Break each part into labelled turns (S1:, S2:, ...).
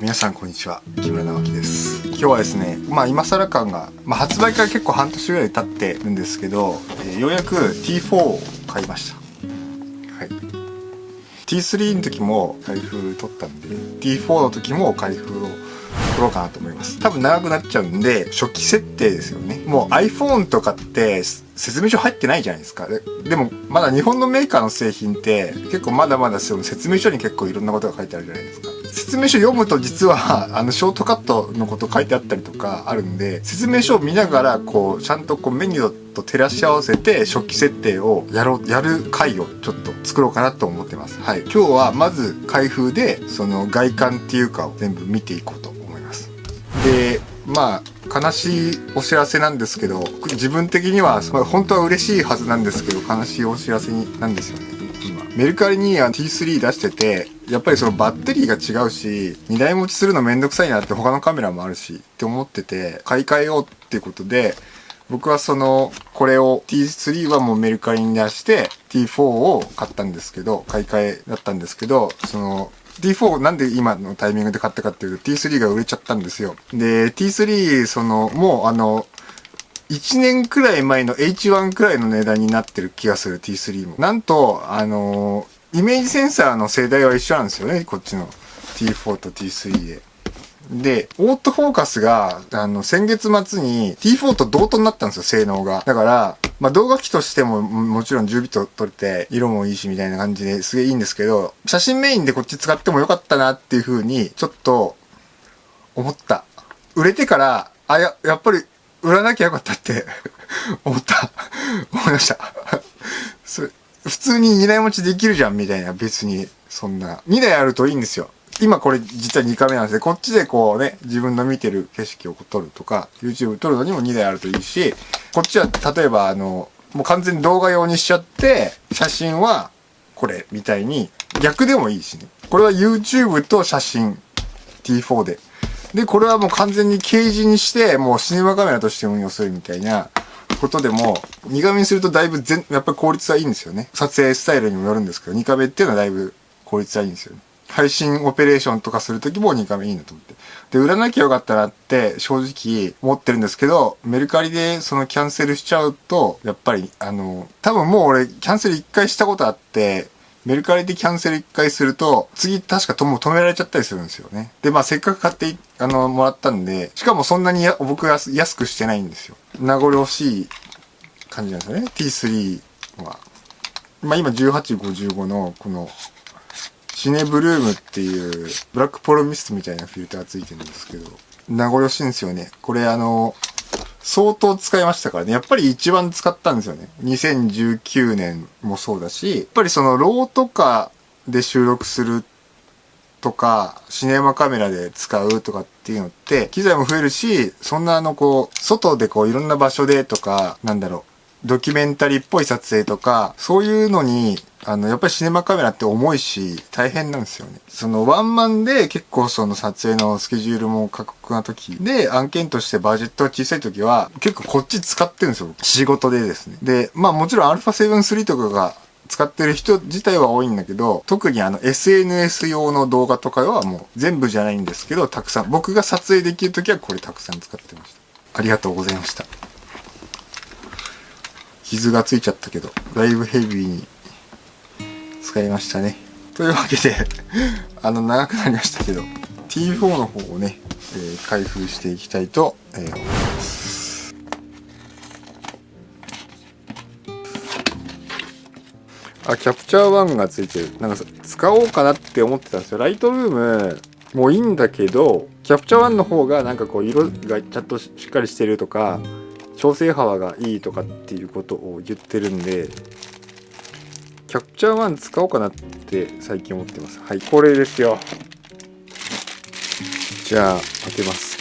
S1: 皆さんこんにちは、木村直樹です。今日はですね、今更感が、発売から結構半年ぐらい経ってるんですけど、ようやく T4 を買いました。はい。T3 の時も開封取ったんで、T4 の時も開封を取ろうかなと思います。多分長くなっちゃうんで、初期設定ですよね。もう iPhone とかって説明書入ってないじゃないですか。でもまだ日本のメーカーの製品って結構まだまだその説明書に結構いろんなことが書いてあるじゃないですか。説明書読むと実はショートカットのこと書いてあったりとかあるんで、説明書を見ながらちゃんとメニューと照らし合わせて初期設定をやる回をちょっと作ろうかなと思ってます。はい。今日はまず開封でその外観っていうかを全部見ていこうと思います。で、悲しいお知らせなんですけど、自分的には本当は嬉しいはずなんですけど、悲しいお知らせなんですよね。今メルカリにT3 出してて、やっぱりそのバッテリーが違うし、2台持ちするのめんどくさいなって他のカメラもあるしって思ってて、買い替えようっていうことで、僕はこれを T3 はもうメルカリに出して T4 を買ったんですけど、買い替えだったんですけど、T4 なんで今のタイミングで買ったかっていうと T3 が売れちゃったんですよ。で T3 もう1年くらい前の H1 くらいの値段になってる気がする。 T3 もなんとイメージセンサーの世代は一緒なんですよね、こっちの T4 と T3 でオートフォーカスが先月末に T4 と同等になったんですよ、性能が。だから動画機としてももちろん10ビット撮れて色もいいしみたいな感じですげえいいんですけど、写真メインでこっち使ってもよかったなっていう風にちょっと思った。売れてからやっぱり売らなきゃよかったって思いましたそれ普通に2台持ちできるじゃんみたいな。別にそんな2台あるといいんですよ。今これ実は2回目なんですね。こっちで自分の見てる景色を撮るとか YouTube 撮るのにも2台あるといいし、こっちは例えばもう完全に動画用にしちゃって写真はこれみたいに逆でもいいしね。これは YouTube と写真 T4 でこれはもう完全にケージにしてもうシネマカメラとして運用するみたいなことでも、2カメにするとだいぶやっぱり効率はいいんですよね。撮影スタイルにもよるんですけど、2カメっていうのはだいぶ効率はいいんですよね。配信オペレーションとかするときも2カメいいなと思って。で、売らなきゃよかったなって正直思ってるんですけど、メルカリでキャンセルしちゃうと、やっぱり多分もう俺キャンセル1回したことあって、メルカリでキャンセル1回すると、次確かもう止められちゃったりするんですよね。で、せっかく買ってもらったんで、しかもそんなに僕は安くしてないんですよ。名残惜しい感じなんですよね、T3 は。今1855のこのシネブルームっていうブラックポロミストみたいなフィルターついてるんですけど、名残惜しいんですよね。これ相当使いましたからね。やっぱり一番使ったんですよね。2019年もそうだし、やっぱりローとかで収録するとか、シネマカメラで使うとかっていうのって、機材も増えるし、そんな外でいろんな場所でとか、ドキュメンタリーっぽい撮影とか、そういうのに、やっぱりシネマカメラって重いし、大変なんですよね。ワンマンで結構撮影のスケジュールも過酷な時で、案件としてバジェットが小さい時は、結構こっち使ってるんですよ。仕事でですね。で、もちろん α7-3 とかが使ってる人自体は多いんだけど、特にSNS 用の動画とかはもう全部じゃないんですけど、たくさん、僕が撮影できる時はこれたくさん使ってました。ありがとうございました。傷がついちゃったけど、だいぶヘビーに使いましたね。というわけで長くなりましたけど T4 の方をね、開封していきたいと、思います。キャプチャー1がついてる。使おうかなって思ってたんですよ。ライトルームもいいんだけど、キャプチャー1の方が色がちゃんとしっかりしてるとか、調整幅がいいとかっていうことを言ってるんで、キャプチャー1使おうかなって最近思ってます。はい、これですよ。じゃあ開けます。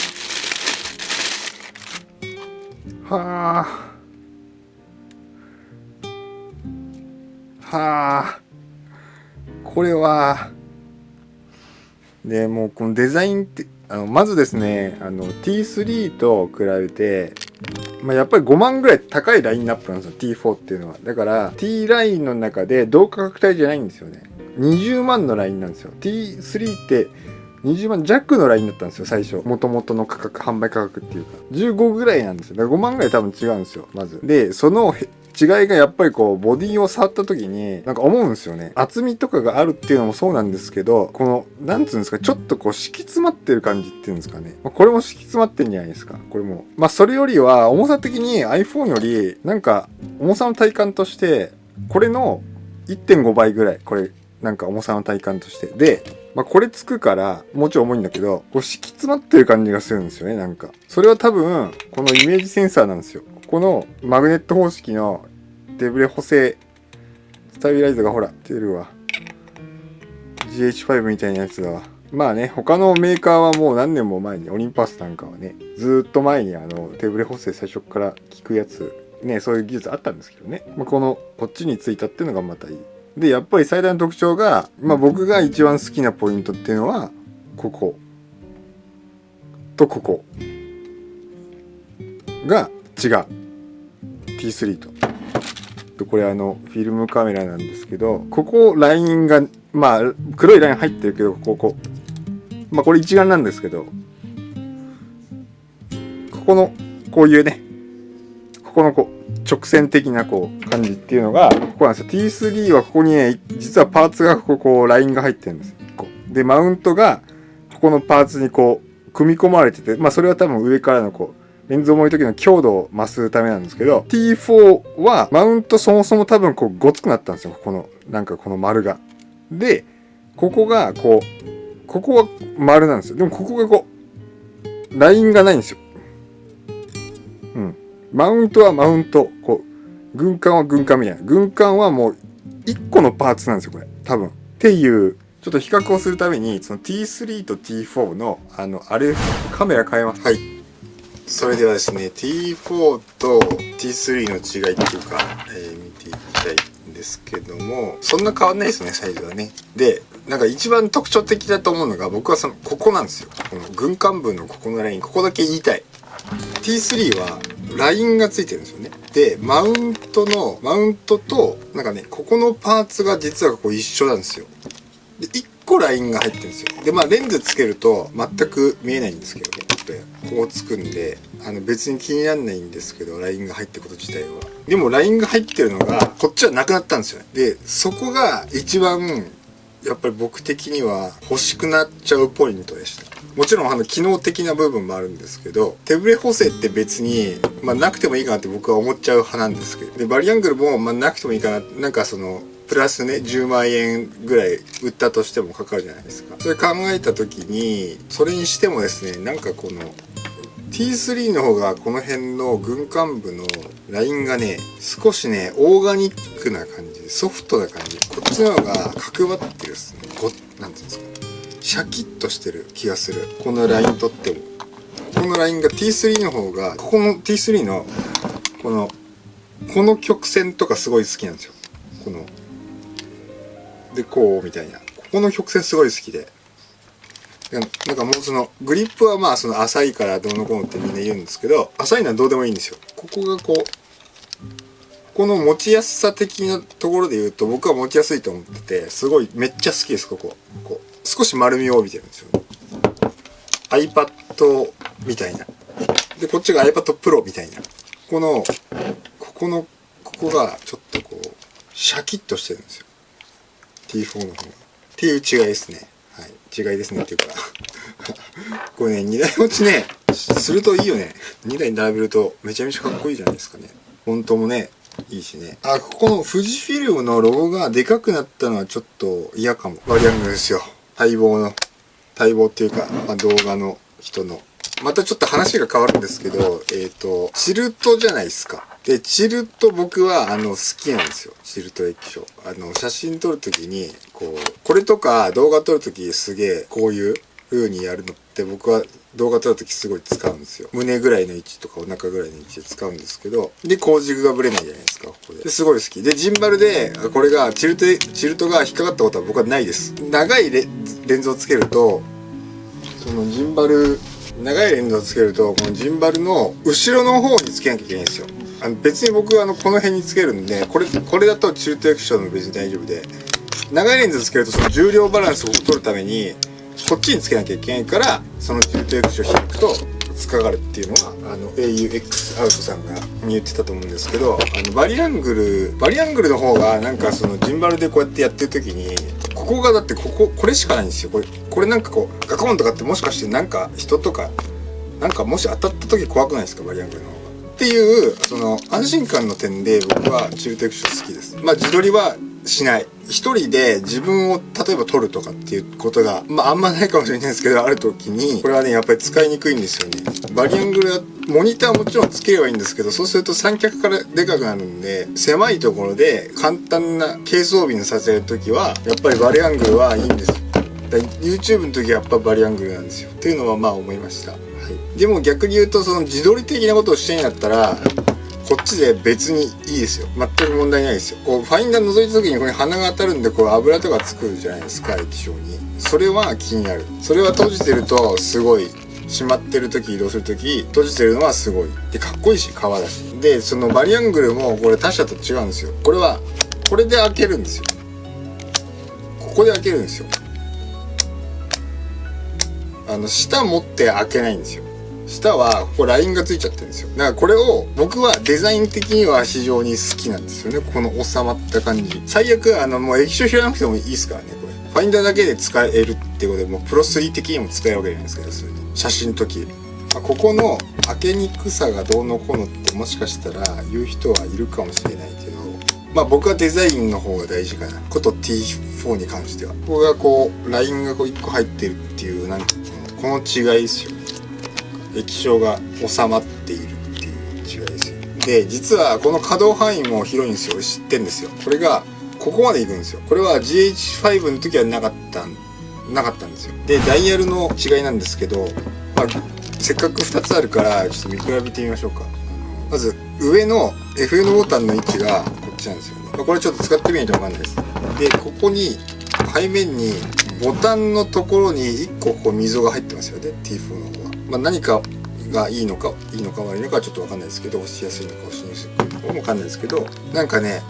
S1: これはでもうこのデザインってまずですね、T3 と比べてやっぱり5万ぐらい高いラインナップなんですよ、T4 っていうのは。だから T ラインの中で同価格帯じゃないんですよね。20万のラインなんですよ。T3 って20万弱のラインだったんですよ最初。元々の価格、販売価格っていうか15ぐらいなんですよ。だから5万ぐらい多分違うんですよまず。でその違いがやっぱりこうボディを触った時になんか思うんですよね。厚みとかがあるっていうのもそうなんですけど、このなんつうんですか、ちょっとこう敷き詰まってる感じっていうんですかね。これも敷き詰まってんじゃないですか。これもそれよりは重さ的に iPhone よりなんか重さの体感としてこれの 1.5 倍ぐらい、これなんか重さの体感としてで、これつくからもうちょい重いんだけど、こう敷き詰まってる感じがするんですよね。なんかそれは多分このイメージセンサーなんですよ。このマグネット方式のデブレ補正スタビライザーがほら出るわ。 GH5 みたいなやつだわ。他のメーカーはもう何年も前に、オリンパスなんかはねずーっと前にデブレ補正最初から効くやつね、そういう技術あったんですけどね、こっちについたっていうのがまたいい。でやっぱり最大の特徴が、僕が一番好きなポイントっていうのはこことここが違う。 T3 とこれフィルムカメラなんですけど、ここラインが黒いライン入ってるけど、これ一眼なんですけど、ここのこういうね、ここの直線的な感じっていうのがここなんですよ。 T3 はここにね実はパーツがラインが入ってるんです。でマウントがここのパーツに組み込まれてて、それは多分上からのレンズを重い時の強度を増すためなんですけど、 T4 はマウントそもそも多分ごつくなったんですよ。この丸が。でここがここは丸なんですよ。でもここがラインがないんですよ。マウントはマウント、軍艦は軍艦みたいな。軍艦はもう1個のパーツなんですよこれ多分。っていうちょっと比較をするために、その T3 と T4 のカメラ変えます。はい。それではですね、T4 と T3 の違いっていうか、見ていきたいんですけども、そんな変わんないですね、サイズはね。で、なんか一番特徴的だと思うのが、僕はここなんですよ。この軍艦部のここのライン、ここだけ言いたい。T3 はラインがついてるんですよね。で、マウントと、なんかね、ここのパーツが実は一緒なんですよ。で、1個ラインが入ってるんですよ。で、レンズつけると全く見えないんですけどね。こうつくんで、別に気にならないんですけど、ラインが入ってること自体は。でもラインが入ってるのが、こっちはなくなったんですよね。で、そこが一番、やっぱり僕的には欲しくなっちゃうポイントでした。もちろん機能的な部分もあるんですけど、手ブレ補正って別に、なくてもいいかなって僕は思っちゃう派なんですけど、でバリアングルも、なくてもいいかな、なんかプラスね10万円ぐらい売ったとしてもかかるじゃないですか。それ考えた時に、それにしてもですね、なんかT3 の方がこの辺の軍艦部のラインがね少しねオーガニックな感じでソフトな感じ。こっちの方が角張ってるですね。なんていうんですか、シャキッとしてる気がする。このラインとってもこのラインが T3 の方が、ここの T3 のこの曲線とかすごい好きなんですよ。でこうみたいな、ここの曲線すごい好きで、なんかもうグリップは浅いからどうのこうのってみんな言うんですけど、浅いのはどうでもいいんですよ。ここがこの持ちやすさ的なところで言うと、僕は持ちやすいと思ってて、すごいめっちゃ好きです。ここ少し丸みを帯びてるんですよ。 iPad みたいな。でこっちが iPad Pro みたいな。ここがちょっとシャキッとしてるんですよ、 T4 の方がっていう違いですね。はい、違いですねっていうかこれね、2台持ちねするといいよね。2台並べるとめちゃめちゃかっこいいじゃないですかね。フォントもねいいしね。ここの富士フィルムのロゴがでかくなったのはちょっと嫌かも。バリアングルですよ。待望っていうか、動画の人の。またちょっと話が変わるんですけど、チルトじゃないですか。で、チルト僕は好きなんですよ。チルト液晶。写真撮るときに、これとか動画撮るときすげえこういう風にやるのって僕は動画撮るときすごい使うんですよ。胸ぐらいの位置とかお腹ぐらいの位置で使うんですけど、で、光軸がブレないじゃないですか、ここで。ですごい好き。で、ジンバルで、これがチルトが引っかかったことは僕はないです。長いレンズをつけると、長いレンズをつけると、このジンバルの後ろの方につけなきゃいけないんですよ。別に僕はこの辺につけるんで、これだとチルト液晶でも別に大丈夫で、長いレンズをつけるとその重量バランスを取るために、こっちにつけなきゃいけないから、そのチルト液晶を開くとつかがるっていうのはAUX アウトさんが言ってたと思うんですけど、バリアングルの方がなんかそのジンバルでこうやってやってる時に、ここがだってこれしかないんですよ。これなんかこうガコンとかって、もしかしてなんか人とかなんかもし当たった時怖くないですか、バリアングルの方がっていう、その安心感の点で僕はチルト液晶好きです。自撮りはしない。一人で自分を例えば撮るとかっていうことがあんまないかもしれないですけど、ある時にこれはねやっぱり使いにくいんですよね。バリアングルはモニターもちろんつければいいんですけど、そうすると三脚からでかくなるんで、狭いところで簡単な軽装備の撮影の時はやっぱりバリアングルはいいんですよ。YouTube の時はやっぱバリアングルなんですよっていうのは思いました。はい、でも逆に言うと、その自撮り的なことをしてんやったらこっちで別にいいですよ。全く問題ないですよ。こうファインダー覗いた時にここに鼻が当たるんで、こう油とかつくじゃないですか、液晶に。それは気になる。それは閉じてるとすごい、閉まってる時、移動する時閉じてるのはすごいで、かっこいいし革だし。でそのバリアングルもこれ他社と違うんですよ。これはこれで開けるんですよ。ここで開けるんですよ。下持って開けないんですよ。下はここラインがついちゃってるんですよ。だからこれを僕はデザイン的には非常に好きなんですよね。この収まった感じ。最悪もう液晶開かなくてもいいですからね。これファインダーだけで使えるってことで、もうプロ3的にも使えるわけじゃないですか。それで写真の時、ここの開けにくさがどうのこうのってもしかしたら言う人はいるかもしれないけど、僕はデザインの方が大事かな。こと T4 に関しては、ここがこうラインがこう1個入ってるっていう、なんかこの違いですよね。液晶が収まっているっていう違いですよ。で実はこの可動範囲も広いんですよ。知ってんですよ。これがここまで行くんですよ。これは GH5 の時はなかったんですよ。でダイヤルの違いなんですけど、せっかく2つあるからちょっと見比べてみましょうか。まず上の FN ボタンの位置がこっちなんですよね。これちょっと使ってみないと分かんないです。でここに背面にボタンのところに1個ここ溝が入ってますよね、 T4 の方は。何かがいいのか悪いのかちょっと分かんないですけど、押しやすいのか押しにくいのかも分かんないですけど、なんかね、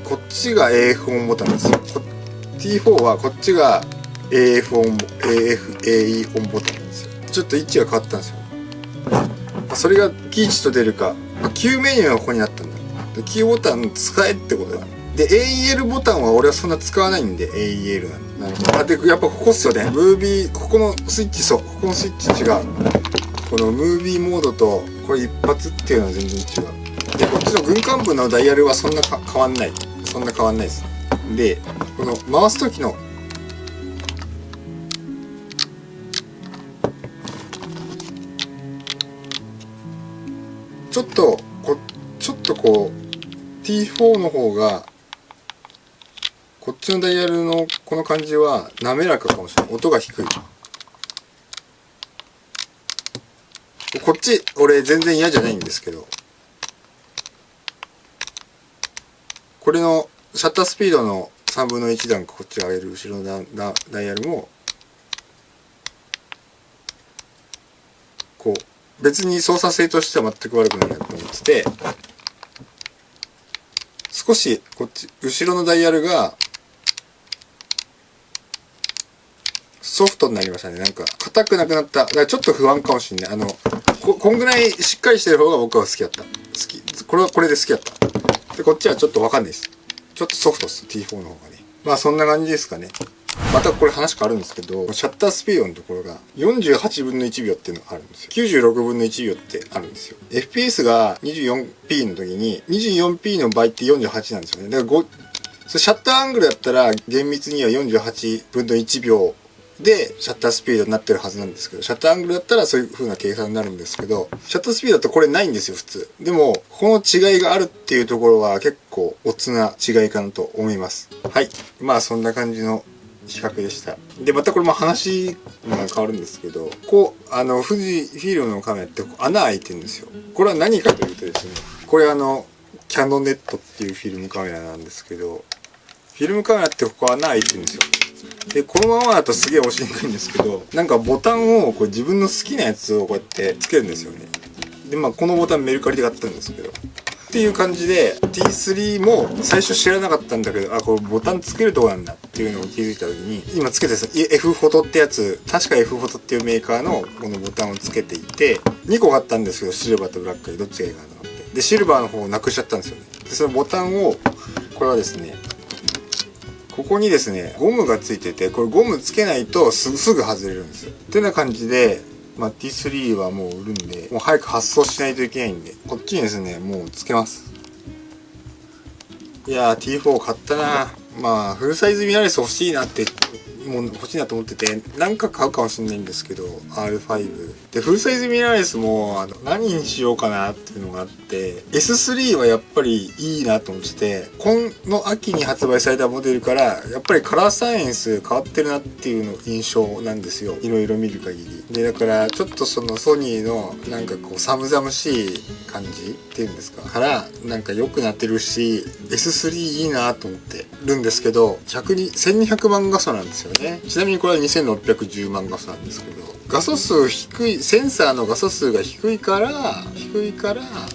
S1: こっちが AF 音ボタンですよ。T4 はこっちが AE 音ボタンなんですよ。ちょっと位置が変わったんですよ。それがキー値と出るか、Q メニューがここになったんだ。Q ボタン使えってことだ。で AEL ボタンは俺はそんな使わないんで AEL なんで。なるほど。でやっぱここっすよね。ムービー、ここのスイッチ、そう、ここのスイッチ違う。このムービーモードとこれ一発っていうのは全然違う。でこっちの軍艦部のダイヤルはそんな変わんない。そんな変わんないです。でこの回す時のちょっとこう T4 の方がこっちのダイヤルのこの感じは滑らかかもしれない。音が低い。こっち俺全然嫌じゃないんですけど、これのシャッタースピードの3分の1段こっち上げる後ろのダイヤルもこう別に操作性としては全く悪くないなと思ってて、少しこっち後ろのダイヤルがソフトになりましたね。なんか硬くなくなった。だからちょっと不安かもしれない。こんぐらいしっかりしてる方が僕は好きだった。これはこれで好きだった。でこっちはちょっとわかんないです。ちょっとソフトです。T4 の方がね。そんな感じですかね。またこれ話変わるんですけど、シャッタースピードのところが48分の1秒っていうのがあるんですよ。96分の1秒ってあるんですよ。FPS が 24p の時に 24p の倍って48なんですよね。だからそれシャッターアングルだったら厳密には48分の1秒でシャッタースピードになってるはずなんですけど、シャッターアングルだったらそういう風な計算になるんですけど、シャッタースピードだとこれないんですよ普通。でもこの違いがあるっていうところは結構おつな違いかなと思います。はい、そんな感じの比較でした。でまたこれも話が変わるんですけど、富士フィルムのカメラって穴開いてるんですよ。これは何かというとですね、これキャノネットっていうフィルムカメラなんですけど、フィルムカメラってここ穴開いてるんですよ。でこのままだとすげえ押しにくいんですけど、なんかボタンを自分の好きなやつをこうやってつけるんですよね。でこのボタンメルカリで買ったんですけど、っていう感じで T3 も最初知らなかったんだけど、これボタンつけるとこなんだっていうのを気づいた時に、今つけてさ F フォトってやつ、確か F フォトっていうメーカーのこのボタンをつけていて、2個買ったんですけど、シルバーとブラックでどっちがいいかなと思って、でシルバーの方をなくしちゃったんですよね。でそのボタンを、これはですね、ここにですねゴムがついてて、これゴムつけないとすぐ外れるんですよ。ってな感じで、T3 はもう売るんで、もう早く発送しないといけないんで、こっちにですねもうつけます。いやー T4 買ったな。フルサイズミラーレス欲しいなって、もう欲しいなと思ってて、何か買うかもしれないんですけど、 R5 でフルサイズミラーレスも何にしようかなっていうのがあって、 S3 はやっぱりいいなと思ってて、この秋に発売されたモデルからやっぱりカラーサイエンス変わってるなっていうの印象なんですよ、いろいろ見る限りで。だからちょっとそのソニーのなんかこう寒々しい感じっていうんですか、からなんか良くなってるし、 S3 いいなと思ってるんですけど、1200万画素なんですよね。ちなみにこれは2610万画素なんですけど、画素数低い、センサーの画素数が低いから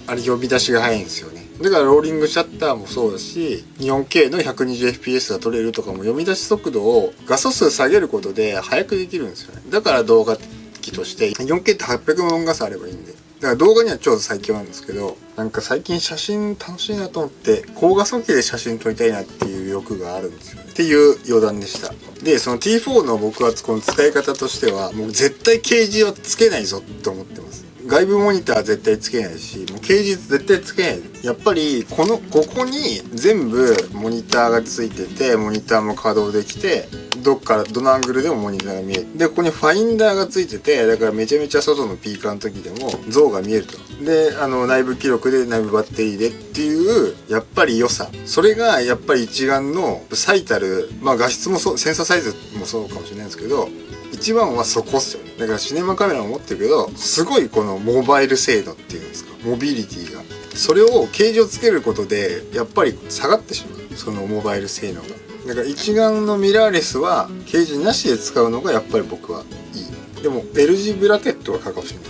S1: あれ呼び出しが早いんですよね。だからローリングシャッターもそうだし、 4K の 120fps が撮れるとかも、読み出し速度を画素数下げることで早くできるんですよね。だから動画機として 4K って800万画素あればいいんで、だから動画には超最強なんですけど、なんか最近写真楽しいなと思って、高画素機で写真撮りたいなっていう欲があるんですよねっていう余談でした。でその T4 の僕はこの使い方としては、もう絶対ケージはつけないぞって思ってます。外部モニターは絶対つけないし、もうケージ絶対つけない。やっぱりここに全部モニターがついてて、モニターも稼働できて、どのアングルでもモニターが見える。でここにファインダーがついてて、だからめちゃめちゃ外のピーカーの時でも像が見えると。で内部記録で内部バッテリーでっていうやっぱり良さ、それがやっぱり一眼の最たる、画質もそう、センサーサイズもそうかもしれないですけど、一番はそこっすよね。だからシネマカメラも持ってるけど、すごいこのモバイル精度っていうんですか、モビリティが、それをケージをつけることでやっぱり下がってしまう、そのモバイル性能が。だから一眼のミラーレスはケージなしで使うのがやっぱり僕はいい。でも L 字ブラケットは買うかもしれない。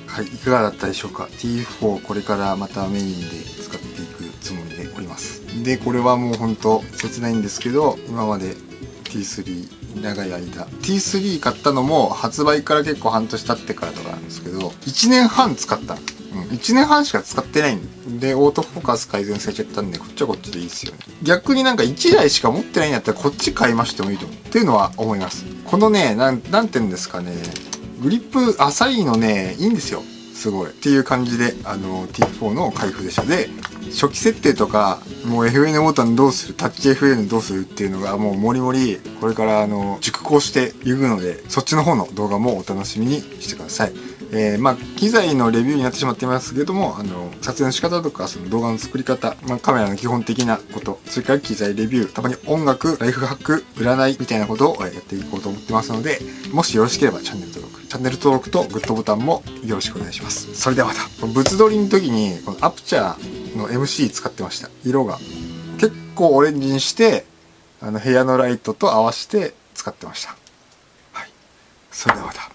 S1: はい、いかがだったでしょうか。 T4 これからまたメインで使っていくつもりでおります。でこれはもうほんと切ないんですけど、今まで T3 長い間 T3 買ったのも発売から結構半年経ってからとかなんですけど、1年半使った、1年半しか使ってないんで、オートフォーカス改善されちゃったんで、こっちはこっちでいいですよね。逆になんか1台しか持ってないんだったらこっち買いましてもいいと思うっていうのは思います。このね、なんて言うんですかね、グリップ浅いのね、いいんですよ。すごい。っていう感じで、T4 の開封でした。で、初期設定とか、もう FN ボタンどうする、タッチ FN どうするっていうのがもうもりもり、これから熟考していくので、そっちの方の動画もお楽しみにしてください。機材のレビューになってしまってますけども、撮影の仕方とか、その動画の作り方、カメラの基本的なこと、それから機材レビュー、たまに音楽、ライフハック、占いみたいなことをやっていこうと思ってますので、もしよろしければチャンネル登録とグッドボタンもよろしくお願いします。それではまた。物撮りの時に、このアプチャーの MC 使ってました。色が結構オレンジにして、部屋のライトと合わせて使ってました。はい。それではまた。